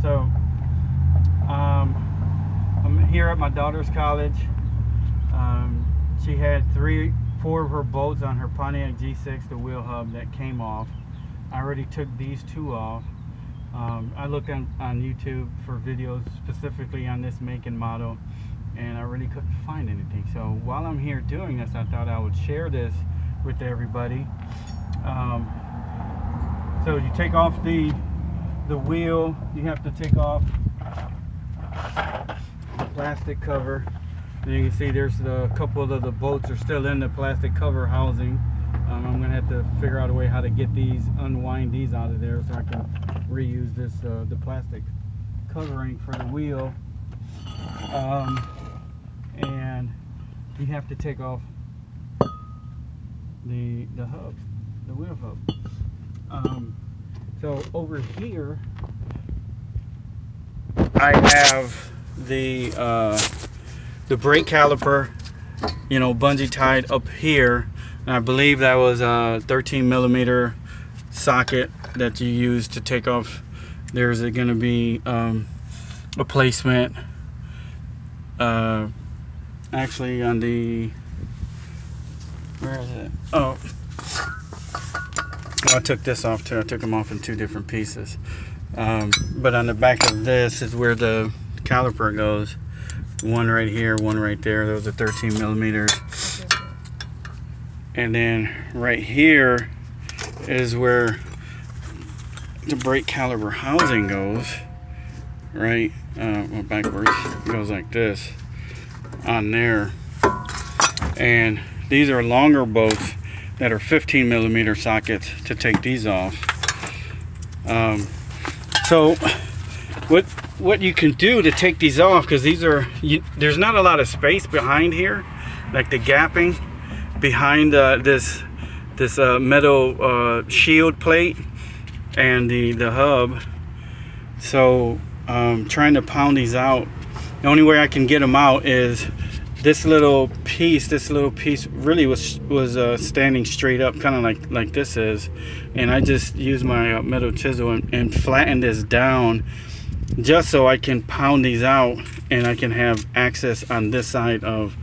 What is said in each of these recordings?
So I'm here at my daughter's college. She had 4 of her bolts on her Pontiac G6, the wheel hub, that came off. I already took these 2 off. I looked on YouTube for videos specifically on this make and model, and I really couldn't find anything. So while I'm here doing this, I thought I would share this with everybody. So you take off the wheel, you have to take off the plastic cover. And you can see there's a couple of the bolts are still in the plastic cover housing. I'm gonna have to figure out a way how to get these, unwind these out of there so I can reuse this the plastic covering for the wheel. And you have to take off the hub, the wheel hub. So over here I have the brake caliper, you know, bungee tied up here, and I believe that was a 13mm socket that you use to take off. There's going to be a placement actually on the, where is it? Oh, I took this off too. I took them off in 2 different pieces, but on the back of this is where the caliper goes. One right here, one right there. Those are 13mm. And then right here is where the brake caliper housing goes. Right, well, backwards. It goes like this on there. And these are longer bolts that are 15mm sockets to take these off. So what you can do to take these off, because these are, there's not a lot of space behind here, like the gapping behind this metal shield plate and the hub. So trying to pound these out, the only way I can get them out is this little piece really was standing straight up, kind of like this is, and I just used my metal chisel and flatten this down just so I can pound these out and I can have access on this side of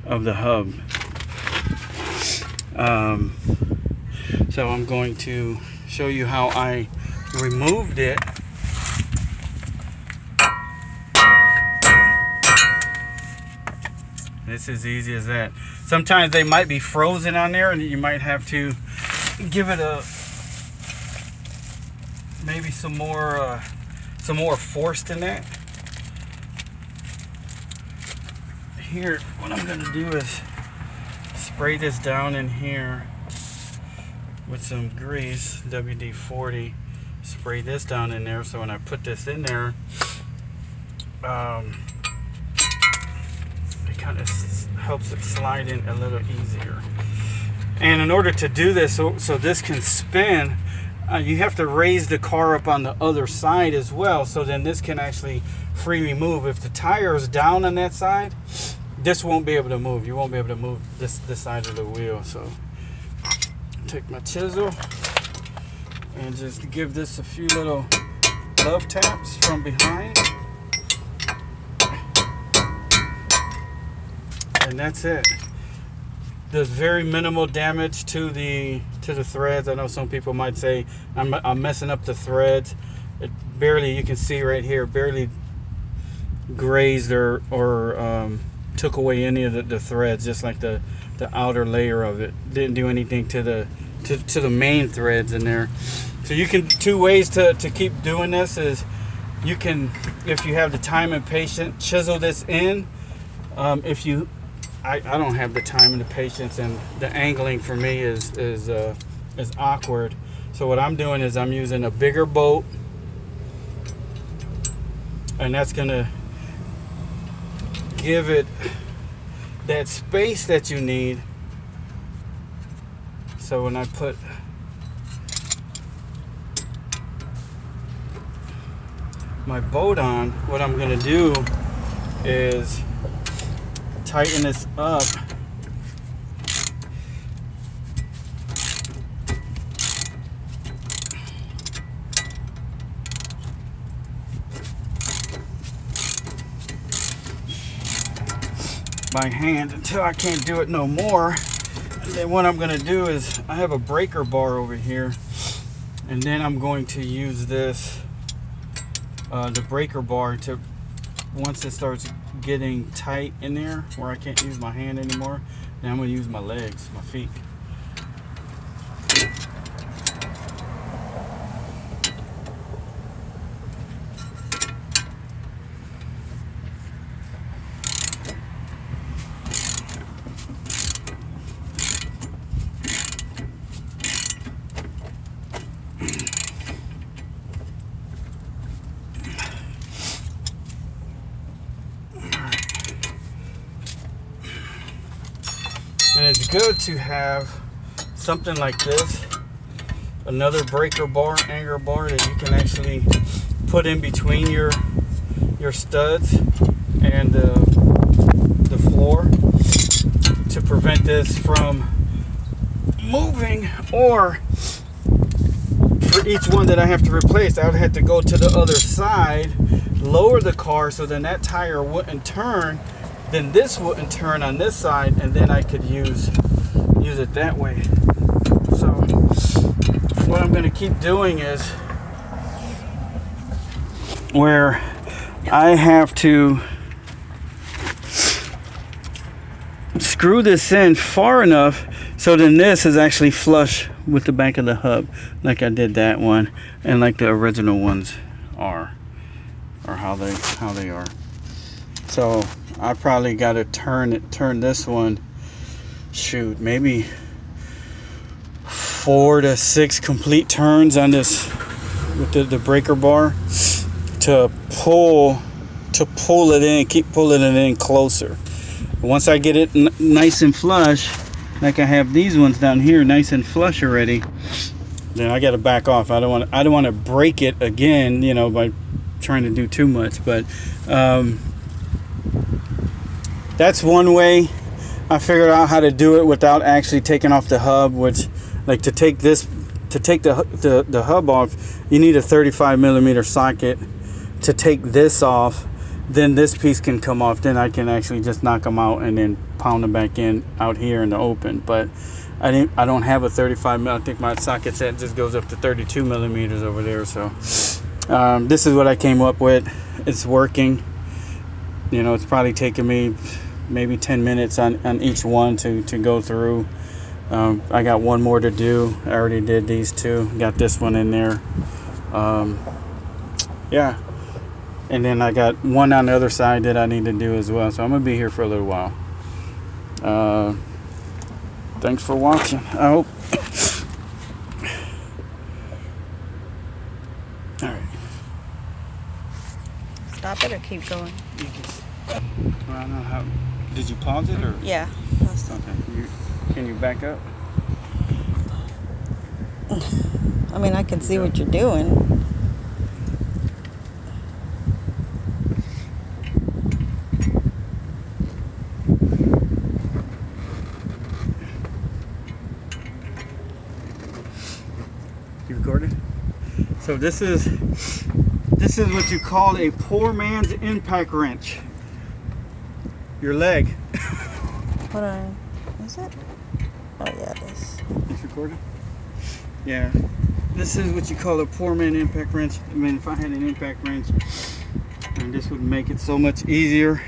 the hub. So I'm going to show you how I removed it. This is easy as that. Sometimes they might be frozen on there and you might have to give it maybe some more force than that. Here, what I'm going to do is spray this down in here with some grease, WD-40. Spray this down in there so when I put this in there, it kind of helps it slide in a little easier. And in order to do this, so this can spin, you have to raise the car up on the other side as well, so then this can actually freely move. If the tire is down on that side, this won't be able to move. You won't be able to move this side of the wheel. So take my chisel and just give this a few little love taps from behind, and that's it. There's very minimal damage to the threads. I know some people might say I'm messing up the threads. It barely, you can see right here, barely grazed or took away any of the threads, just like the outer layer of it. Didn't do anything to the main threads in there. So you can, 2 ways to keep doing this is you can, if you have the time and patience, chisel this in. I don't have the time and the patience, and the angling for me is awkward. So what I'm doing is I'm using a bigger bolt, and that's gonna give it that space that you need. So when I put my bolt on, what I'm gonna do is tighten this up by hand until I can't do it no more. And then what I'm going to do is I have a breaker bar over here, and then I'm going to use this the breaker bar to, once it starts getting tight in there where I can't use my hand anymore, then I'm going to use my legs, my feet. And it's good to have something like this, another breaker bar, anchor bar that you can actually put in between your studs and the floor to prevent this from moving. Or for each one that I have to replace, I would have to go to the other side, lower the car so then that tire wouldn't turn, then this wouldn't turn on this side, and then I could use it that way. So what I'm going to keep doing is where I have to screw this in far enough so then this is actually flush with the back of the hub, like I did that one, and like the original ones are, or how they are. So I probably got to turn this one, shoot, maybe 4 to 6 complete turns on this with the breaker bar to pull it in, keep pulling it in closer. Once I get it nice and flush, like I have these ones down here nice and flush already, then I got to back off. I don't want to break it again, you know, by trying to do too much. But that's one way I figured out how to do it without actually taking off the hub, which, like, to take the hub off, you need a 35 millimeter socket to take this off. Then this piece can come off. Then I can actually just knock them out and then pound them back in out here in the open. But I don't have a 35 mil. I think my socket set just goes up to 32 millimeters over there. So this is what I came up with. It's working. You know, it's probably taken me maybe 10 minutes on each one to go through. I got one more to do. I already did these two. Got this one in there. Yeah. And then I got one on the other side that I need to do as well. So I'm going to be here for a little while. Thanks for watching. I hope. All right. Stop it or keep going? You can, well, I don't know how. Did you pause it or? Yeah. Okay. Can you back up? I mean, I can see what you're doing. You recorded? So this is what you call a poor man's impact wrench. Your leg. Hold on. Is it? Oh yeah, it is. It's recorded? Yeah. This is what you call a poor man impact wrench. I mean, if I had an impact wrench, and this would make it so much easier.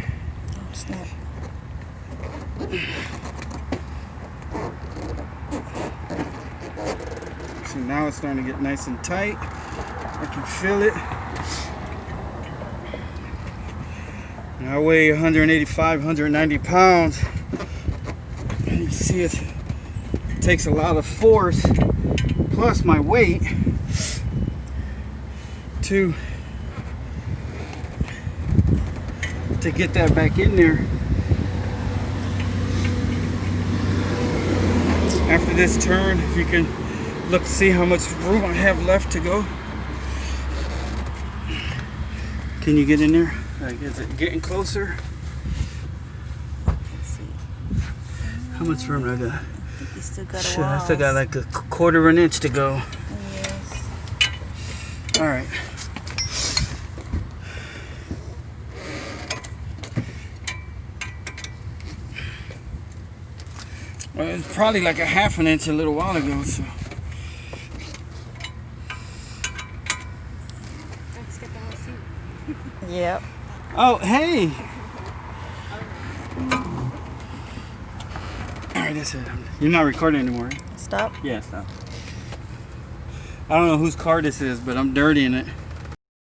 Oh, snap. So now it's starting to get nice and tight. I can feel it. And I weigh 185, 190 pounds. And you see it takes a lot of force plus my weight to get that back in there. After this turn, if you can look to see how much room I have left to go. Can you get in there? Like, is it getting closer? Let's see. How much room do I got? I think you still got a Shit, wall. I still got like a quarter of an inch to go. Yes. All right. Well, it's probably like a half an inch a little while ago, so. Yep. Oh, hey! Alright, that's it. You're not recording anymore. Stop. Yeah, stop. I don't know whose car this is, but I'm dirtying it.